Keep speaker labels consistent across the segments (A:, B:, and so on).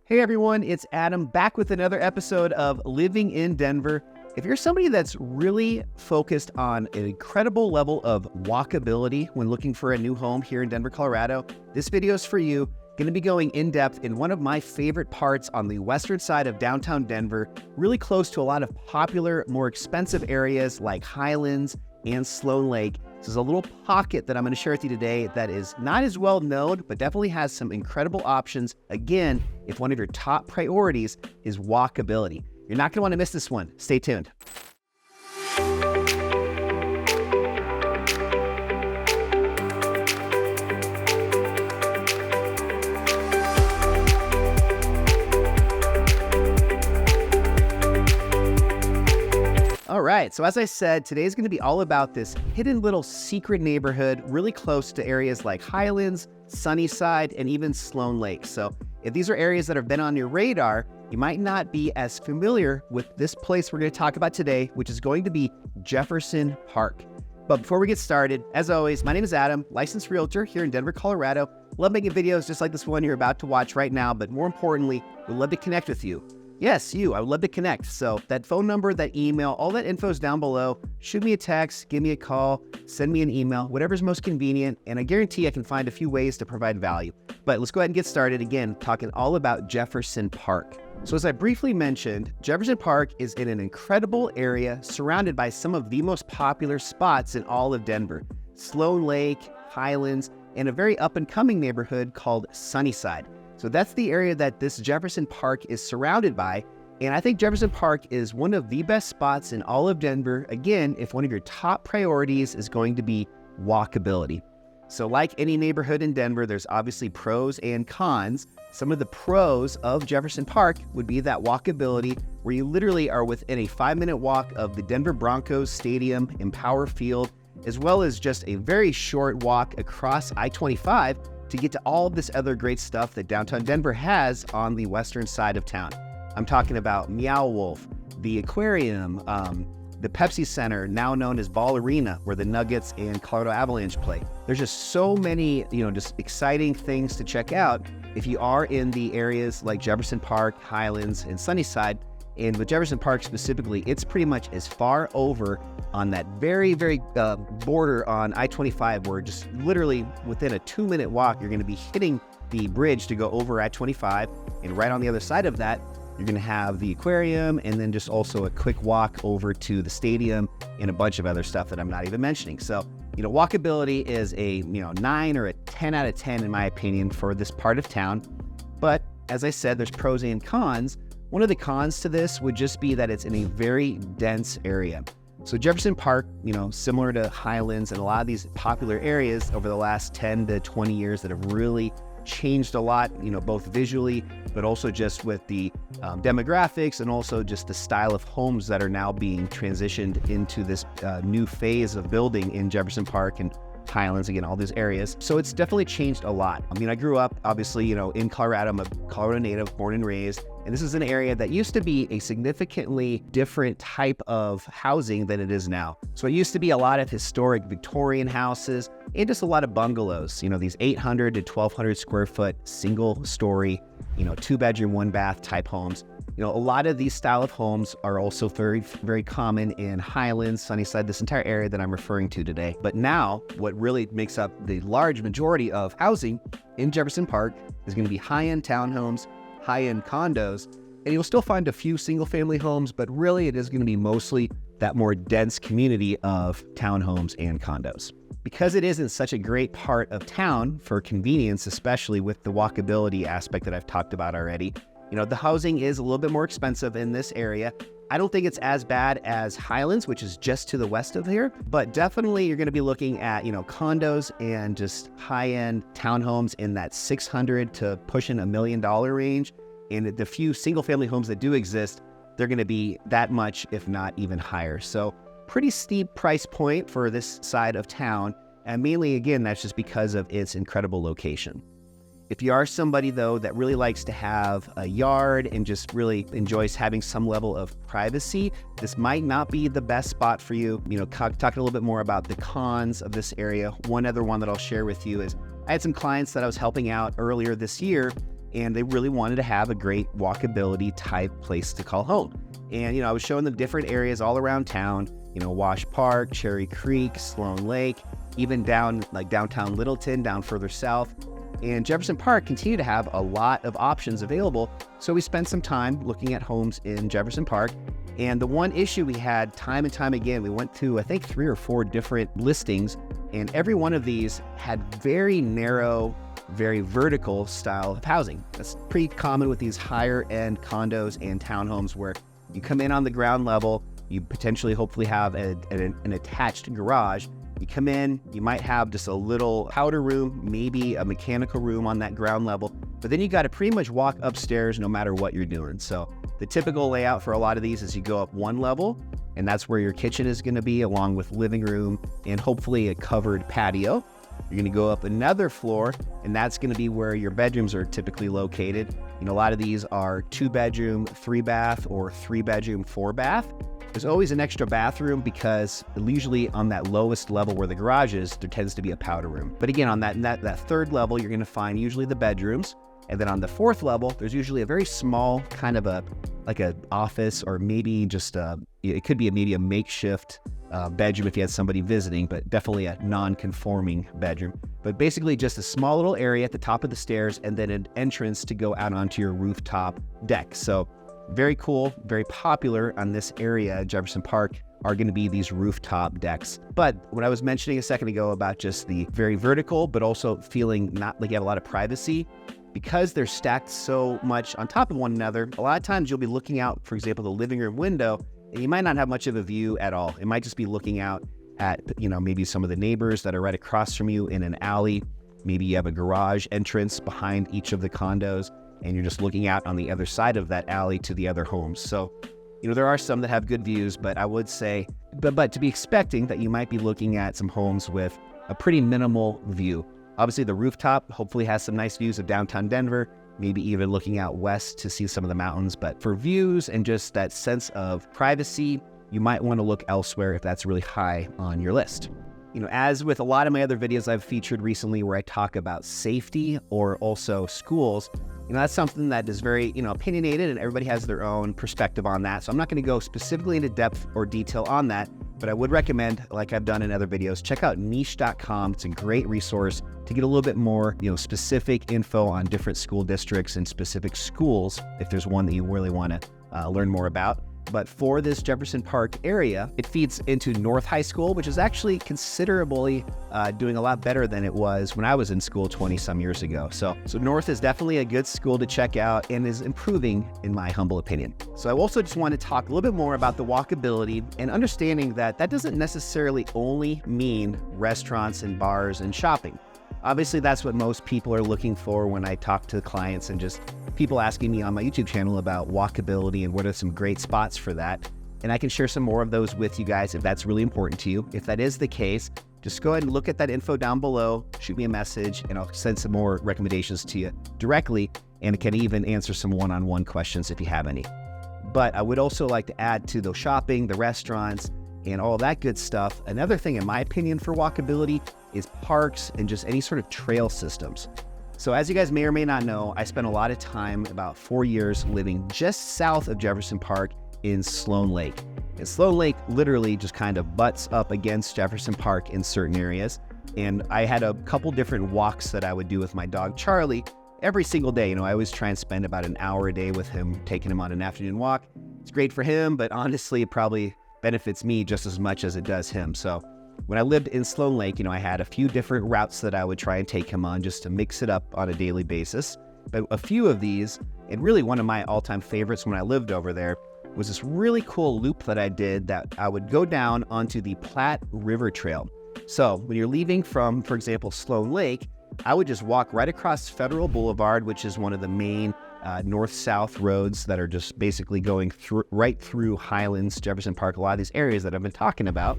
A: Hey everyone, it's Adam back with another episode of Living in Denver. If you're somebody that's really focused on an incredible level of walkability when looking for a new home here in Denver, Colorado, this video is for you. Going to be going in depth in one of my favorite parts on the western side of downtown Denver, really close to a lot of popular, more expensive areas like Highlands and Sloan Lake. This is a little pocket that I'm going to share with you today that is not as well known, but definitely has some incredible options. Again, if one of your top priorities is walkability. You're not going to want to miss this one. Stay tuned. All right, so as I said, today's going to be all about this hidden little secret neighborhood really close to areas like Highlands, Sunnyside, and even Sloan Lake. So if these are areas that have been on your radar, you might not be as familiar with this place we're going to talk about today, which is going to be Jefferson Park. But before we get started, as always, my name is Adam, licensed realtor here in Denver, Colorado. Love making videos just like this one you're about to watch right now, but more importantly, we'd love to connect with you. Yes, you. I would love to connect. So that phone number, that email, all that info is down below. Shoot me a text, give me a call, send me an email, whatever's most convenient, and I guarantee I can find a few ways to provide value. But let's go ahead and get started again, talking all about Jefferson Park. So as I briefly mentioned, Jefferson Park is in an incredible area surrounded by some of the most popular spots in all of Denver. Sloan Lake, Highlands, and a very up-and-coming neighborhood called Sunnyside. So that's the area that this Jefferson Park is surrounded by. And I think Jefferson Park is one of the best spots in all of Denver. Again, if one of your top priorities is going to be walkability. So like any neighborhood in Denver, there's obviously pros and cons. Some of the pros of Jefferson Park would be that walkability, where you literally are within a 5-minute walk of the Denver Broncos Stadium, Empower Field, as well as just a very short walk across I-25 to get to all of this other great stuff that downtown Denver has on the western side of town. I'm talking about Meow Wolf, the aquarium, the Pepsi Center, now known as Ball Arena, where the Nuggets and Colorado Avalanche play. There's just so many, just exciting things to check out if you are in the areas like Jefferson Park, Highlands, and Sunnyside. And with Jefferson Park specifically, it's pretty much as far over on that very border on I-25, where just literally within a 2-minute walk, you're going to be hitting the bridge to go over I-25. And right on the other side of that, you're going to have the aquarium, and then just also a quick walk over to the stadium and a bunch of other stuff that I'm not even mentioning. So, walkability is a 9 or a 10 out of 10 in my opinion for this part of town. But as I said, there's pros and cons. One of the cons to this would just be that it's in a very dense area. So Jefferson Park, similar to Highlands and a lot of these popular areas over the last 10 to 20 years that have really changed a lot, both visually, but also just with the demographics and also just the style of homes that are now being transitioned into this new phase of building in Jefferson Park and Highlands, again, all these areas. So it's definitely changed a lot. I grew up, obviously, in Colorado. I'm a Colorado native, born and raised. And this is an area that used to be a significantly different type of housing than it is now. So it used to be a lot of historic Victorian houses and just a lot of bungalows, these 800 to 1,200 square foot, single story, 2-bedroom, 1-bath type homes. A lot of these style of homes are also very, very common in Highlands, Sunnyside, this entire area that I'm referring to today. But now what really makes up the large majority of housing in Jefferson Park is going to be high-end townhomes, high-end condos, and you'll still find a few single-family homes, but really it is going to be mostly that more dense community of townhomes and condos. Because it is in such a great part of town for convenience, especially with the walkability aspect that I've talked about already, the housing is a little bit more expensive in this area. I don't think it's as bad as Highlands, which is just to the west of here, but definitely you're going to be looking at, condos and just high-end townhomes in that $600,000 to pushing $1 million range. And the few single-family homes that do exist, they're going to be that much, if not even higher. So pretty steep price point for this side of town. And mainly, again, that's just because of its incredible location. If you are somebody, though, that really likes to have a yard and just really enjoys having some level of privacy, this might not be the best spot for you. Talking a little bit more about the cons of this area. One other one that I'll share with you is I had some clients that I was helping out earlier this year, and they really wanted to have a great walkability type place to call home. And, I was showing them different areas all around town, Wash Park, Cherry Creek, Sloan Lake, even down like downtown Littleton, down further south. And Jefferson Park continued to have a lot of options available. So we spent some time looking at homes in Jefferson Park. And the one issue we had time and time again, we went to, I think, 3 or 4 different listings, and every one of these had very narrow, very vertical style of housing. That's pretty common with these higher end condos and townhomes where you come in on the ground level, you potentially hopefully have an attached garage. You come in, you might have just a little powder room, maybe a mechanical room on that ground level, but then you got to pretty much walk upstairs no matter what you're doing. So the typical layout for a lot of these is you go up one level, and that's where your kitchen is going to be, along with living room and hopefully a covered patio. You're going to go up another floor, and that's going to be where your bedrooms are typically located. A lot of these are 2-bedroom, 3-bath, or 3-bedroom, 4-bath. There's always an extra bathroom because usually on that lowest level where the garage is, there tends to be a powder room. But again, on that 3rd level, you're going to find usually the bedrooms. And then on the 4th level, there's usually a very small kind of like an office, or maybe just it could be maybe a makeshift bedroom if you had somebody visiting, but definitely a non-conforming bedroom. But basically just a small little area at the top of the stairs, and then an entrance to go out onto your rooftop deck. So very cool, very popular on this area, Jefferson Park, are going to be these rooftop decks. But what I was mentioning a second ago about just the very vertical, but also feeling not like you have a lot of privacy, because they're stacked so much on top of one another, a lot of times you'll be looking out, for example, the living room window, and you might not have much of a view at all. It might just be looking out at, maybe some of the neighbors that are right across from you in an alley. Maybe you have a garage entrance behind each of the condos, and you're just looking out on the other side of that alley to the other homes. So, there are some that have good views, but I would say, but to be expecting that you might be looking at some homes with a pretty minimal view. Obviously, the rooftop hopefully has some nice views of downtown Denver, maybe even looking out west to see some of the mountains. But for views and just that sense of privacy, you might want to look elsewhere if that's really high on your list. As with a lot of my other videos I've featured recently where I talk about safety or also schools, that's something that is very, opinionated, and everybody has their own perspective on that. So I'm not going to go specifically into depth or detail on that, but I would recommend, like I've done in other videos, check out niche.com. It's a great resource to get a little bit more, specific info on different school districts and specific schools if there's one that you really want to learn more about. But for this Jefferson Park area, it feeds into North High School, which is actually considerably doing a lot better than it was when I was in school 20 some years ago. So North is definitely a good school to check out and is improving in my humble opinion. So I also just want to talk a little bit more about the walkability and understanding that doesn't necessarily only mean restaurants and bars and shopping. Obviously, that's what most people are looking for when I talk to clients and just people asking me on my YouTube channel about walkability and what are some great spots for that. And I can share some more of those with you guys if that's really important to you. If that is the case, just go ahead and look at that info down below, shoot me a message, and I'll send some more recommendations to you directly, and can even answer some one-on-one questions if you have any. But I would also like to add to the shopping, the restaurants, and all that good stuff. Another thing, in my opinion, for walkability is parks and just any sort of trail systems. So as you guys may or may not know, I spent a lot of time, about 4 years, living just south of Jefferson Park in Sloan Lake. And Sloan Lake literally just kind of butts up against Jefferson Park in certain areas. And I had a couple different walks that I would do with my dog, Charlie, every single day. I always try and spend about an hour a day with him, taking him on an afternoon walk. It's great for him, but honestly, it probably benefits me just as much as it does him. So when I lived in Sloan Lake, I had a few different routes that I would try and take him on just to mix it up on a daily basis. But a few of these, and really one of my all-time favorites when I lived over there, was this really cool loop that I did that I would go down onto the Platte River Trail. So when you're leaving from, for example, Sloan Lake, I would just walk right across Federal Boulevard, which is one of the main north-south roads that are just basically going right through Highlands, Jefferson Park, a lot of these areas that I've been talking about.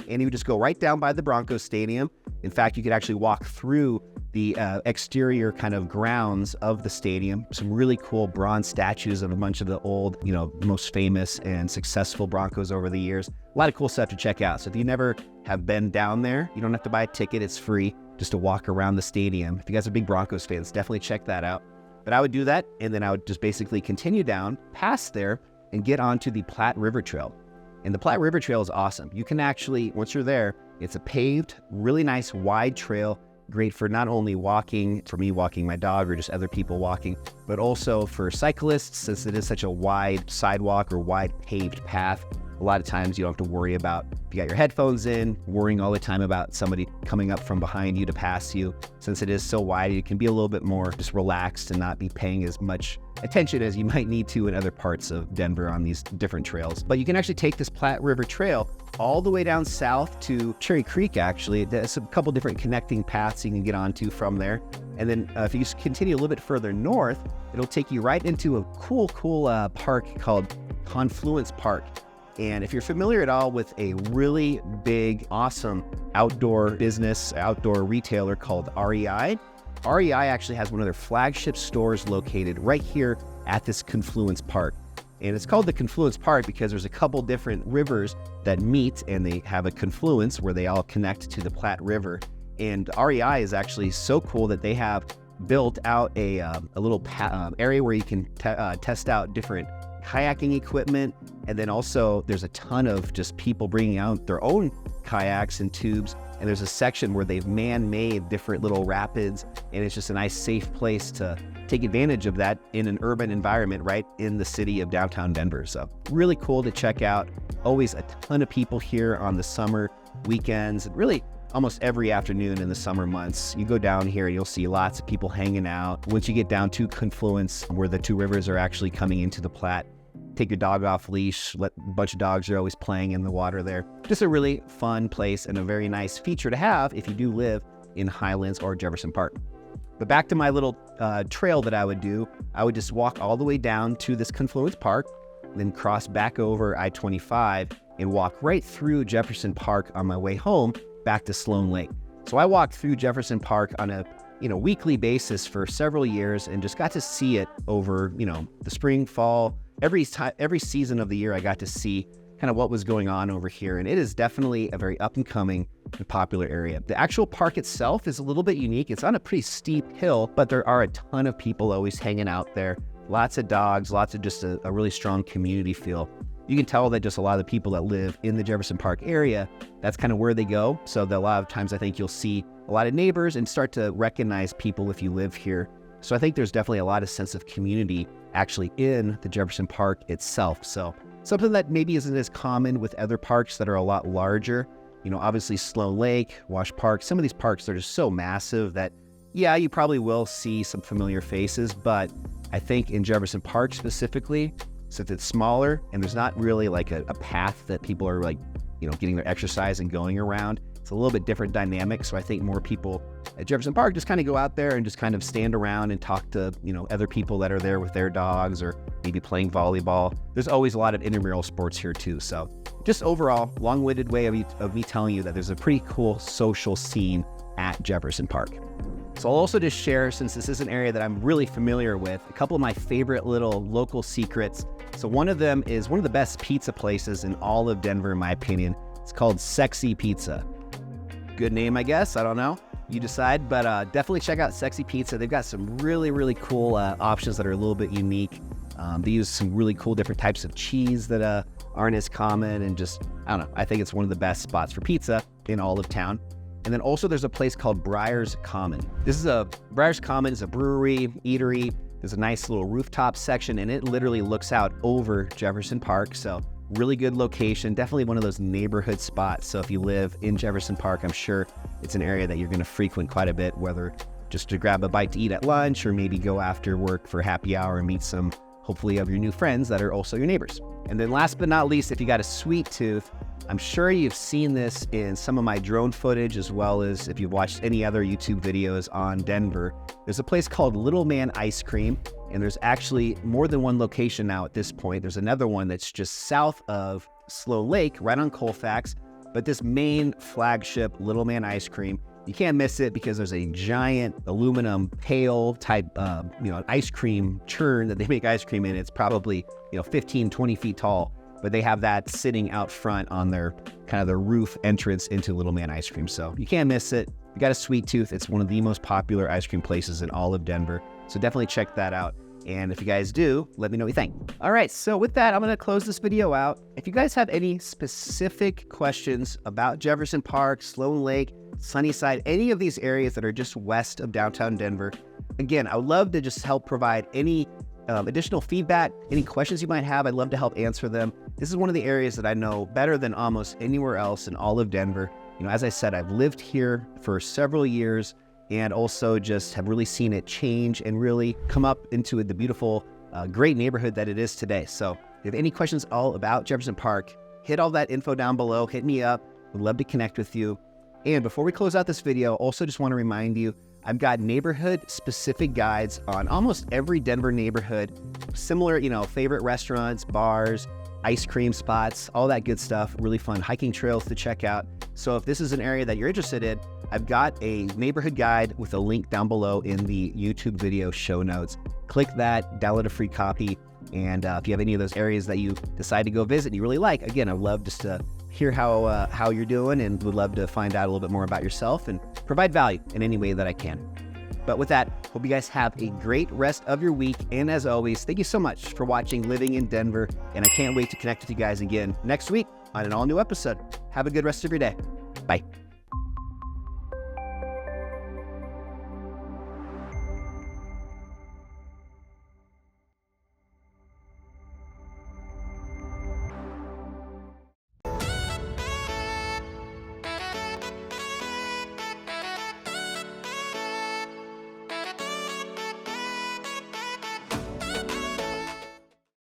A: And you would just go right down by the Broncos Stadium. In fact, you could actually walk through the exterior kind of grounds of the stadium. Some really cool bronze statues of a bunch of the old, most famous and successful Broncos over the years. A lot of cool stuff to check out. So if you never have been down there, you don't have to buy a ticket. It's free just to walk around the stadium. If you guys are big Broncos fans, definitely check that out. But I would do that, and then I would just basically continue down past there and get onto the Platte River Trail. And the Platte River Trail is awesome. You can actually, once you're there, it's a paved, really nice wide trail, great for not only walking, for me walking my dog or just other people walking, but also for cyclists, since it is such a wide sidewalk or wide paved path. A lot of times you don't have to worry about, if you got your headphones in, worrying all the time about somebody coming up from behind you to pass you. Since it is so wide, you can be a little bit more just relaxed and not be paying as much attention as you might need to in other parts of Denver on these different trails. But you can actually take this Platte River Trail all the way down south to Cherry Creek, actually. There's a couple different connecting paths you can get onto from there. And then if you continue a little bit further north, it'll take you right into a cool park called Confluence Park. And if you're familiar at all with a really big, awesome outdoor business, outdoor retailer called REI actually has one of their flagship stores located right here at this Confluence Park. And it's called the Confluence Park because there's a couple different rivers that meet and they have a confluence where they all connect to the Platte River. And REI is actually so cool that they have built out a little area where you can test out different kayaking equipment. And then also there's a ton of just people bringing out their own kayaks and tubes. And there's a section where they've man-made different little rapids. And it's just a nice, safe place to take advantage of that in an urban environment right in the city of downtown Denver. So really cool to check out. Always a ton of people here on the summer weekends, really almost every afternoon in the summer months. You go down here, you'll see lots of people hanging out. Once you get down to Confluence, where the two rivers are actually coming into the Platte, take your dog off leash, a bunch of dogs are always playing in the water there. Just a really fun place and a very nice feature to have if you do live in Highlands or Jefferson Park. But back to my little trail that I would do, I would just walk all the way down to this Confluence Park, then cross back over I-25 and walk right through Jefferson Park on my way home back to Sloan Lake. So I walked through Jefferson Park on a weekly basis for several years and just got to see it over the spring, fall, every season of the year. I got to see kind of what was going on over here, and it is definitely a very up and coming and popular area. The actual park itself is a little bit unique. It's on a pretty steep hill, but there are a ton of people always hanging out there. Lots of dogs, lots of just a really strong community feel. You can tell that just a lot of the people that live in the Jefferson Park area, that's kind of where they go. So a lot of times I think you'll see a lot of neighbors and start to recognize people if you live here. So I think there's definitely a lot of sense of community actually in the Jefferson Park itself. So something that maybe isn't as common with other parks that are a lot larger. Obviously Sloan Lake, Wash Park, some of these parks are just so massive that, yeah, you probably will see some familiar faces. But I think in Jefferson Park specifically, since it's smaller and there's not really like a path that people are getting their exercise and going around, it's a little bit different dynamic. So I think more people at Jefferson Park just kind of go out there and just kind of stand around and talk to, other people that are there with their dogs or maybe playing volleyball. There's always a lot of intramural sports here too. So just overall, long-winded way of me telling you that there's a pretty cool social scene at Jefferson Park. So I'll also just share, since this is an area that I'm really familiar with, a couple of my favorite little local secrets. So one of them is one of the best pizza places in all of Denver, in my opinion. It's called Sexy Pizza. Good name, I guess. I don't know. You decide, but definitely check out Sexy Pizza. They've got some really, really cool options that are a little bit unique. They use some really cool different types of cheese that aren't as common, and just, I don't know, I think it's one of the best spots for pizza in all of town. And then also there's a place called Briar's Common. Briar's Common is a brewery, eatery. There's a nice little rooftop section, and it literally looks out over Jefferson Park. So really good location, definitely one of those neighborhood spots. So if you live in Jefferson Park, I'm sure it's an area that you're gonna frequent quite a bit, whether just to grab a bite to eat at lunch or maybe go after work for happy hour and meet some, hopefully, of your new friends that are also your neighbors. And then last but not least, if you got a sweet tooth, I'm sure you've seen this in some of my drone footage, as well as if you've watched any other YouTube videos on Denver. There's a place called Little Man Ice Cream, and there's actually more than one location now at this point. There's another one that's just south of Sloan Lake, right on Colfax, but this main flagship Little Man Ice Cream, you can't miss it because there's a giant aluminum pail type, ice cream churn that they make ice cream in. It's probably, 15, 20 feet tall. But they have that sitting out front on their roof entrance into Little Man Ice Cream. So you can't miss it. If you got a sweet tooth, it's one of the most popular ice cream places in all of Denver. So definitely check that out. And if you guys do, let me know what you think. All right, so with that, I'm going to close this video out. If you guys have any specific questions about Jefferson Park, Sloan Lake, Sunnyside, any of these areas that are just west of downtown Denver, again, I would love to just help provide any additional feedback, any questions you might have. I'd love to help answer them. This is one of the areas that I know better than almost anywhere else in all of Denver. You know, as I said, I've lived here for several years, and also just have really seen it change and really come up into the beautiful, great neighborhood that it is today. So if you have any questions all about Jefferson Park, hit all that info down below, hit me up. Would love to connect with you. And before we close out this video, also just want to remind you, I've got neighborhood-specific guides on almost every Denver neighborhood, similar, favorite restaurants, bars, ice cream spots, all that good stuff, really fun hiking trails to check out. So if this is an area that you're interested in, I've got a neighborhood guide with a link down below in the YouTube video show notes. Click that, download a free copy, and if you have any of those areas that you decide to go visit and you really like, again, I'd love just to hear how you're doing, and would love to find out a little bit more about yourself and provide value in any way that I can. But with that, hope you guys have a great rest of your week. And as always, thank you so much for watching Living in Denver. And I can't wait to connect with you guys again next week on an all-new episode. Have a good rest of your day. Bye.